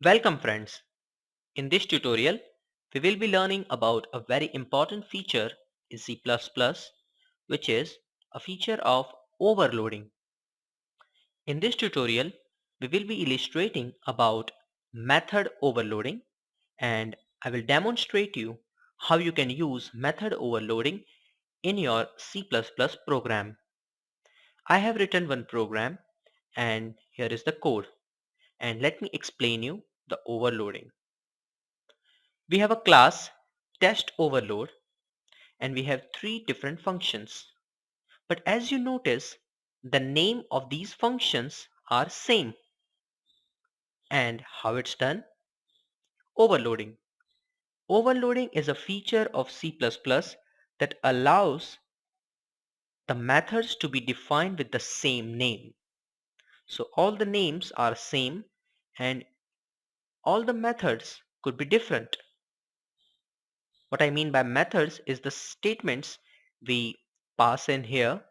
Welcome friends. In this tutorial, we will be learning about a very important feature in C++, which is a feature of overloading. In this tutorial, we will be illustrating about method overloading, and I will demonstrate you how you can use method overloading in your C++ program. I have written one program and here is the code, and let me explain you the overloading. We have a class test overload and we have three different functions. But as you notice, the name of these functions are same. And how it's done? Overloading. Overloading is a feature of C++ that allows the methods to be defined with the same name. So all the names are same and all the methods could be different. What I mean by methods is the statements we pass in here.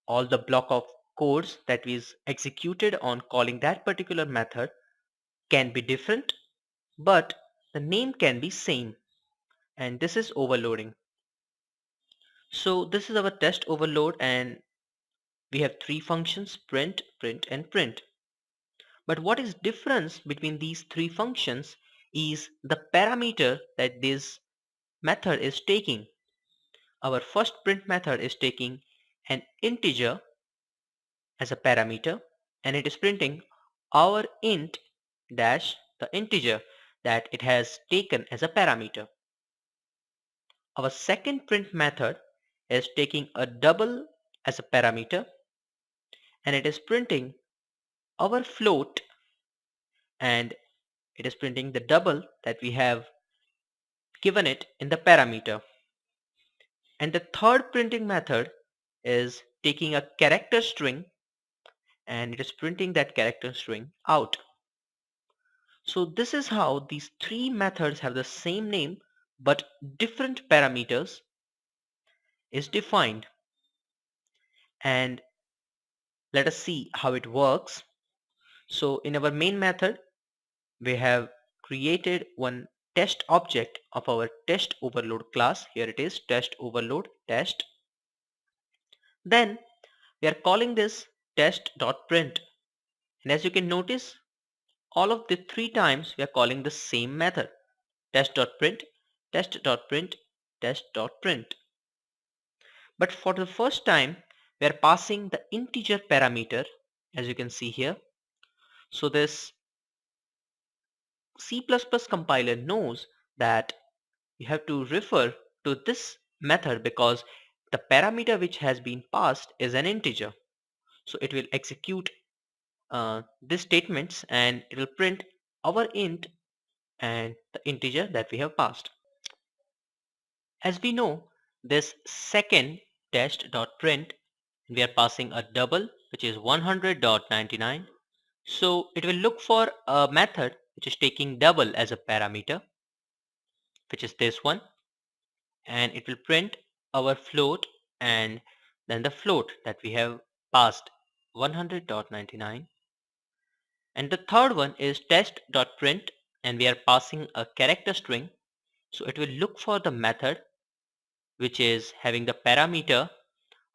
All the block of codes that is executed on calling that particular method can be different, but the name can be same, and this is overloading. So this is our test overload, and we have three functions: print, print and print. But what is difference between these three functions is the parameter that this method is taking. Our first print method is taking an integer as a parameter, and it is printing our int dash the integer that it has taken as a parameter. Our second print method is taking a double as a parameter, and it is printing our float, and it is printing the double that we have given it in the parameter. And the third printing method is taking a character string, and it is printing that character string out. So this is how these three methods have the same name but different parameters is defined. And let us see how it works. So in our main method, we have created one test object of our test overload class. Here it is, test overload test. Then we are calling this test.print. And as you can notice, all of the three times we are calling the same method: test.print, test.print, test.print. But for the first time, we are passing the integer parameter, as you can see here. So this C++ compiler knows that you have to refer to this method because the parameter which has been passed is an integer. So it will execute these statements and it will print our int and the integer that we have passed. As we know, this second test.print, we are passing a double which is 100.99. So it will look for a method which is taking double as a parameter, which is this one, and it will print our float and then the float that we have passed 100.99. And the third one is test.print, and we are passing a character string. So it will look for the method which is having the parameter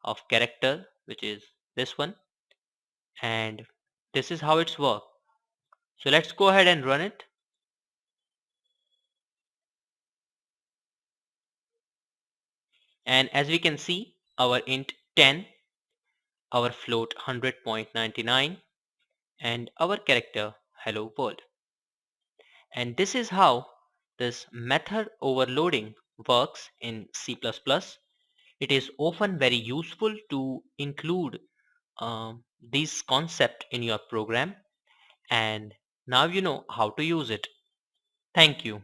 of character, which is this one, and this is how it's work. So let's go ahead and run it. And as we can see, our int 10, our float 100.99, and our character hello world. And this is how this method overloading works in C++. It is often very useful to include this concept in your program, and now you know how to use it. Thank you.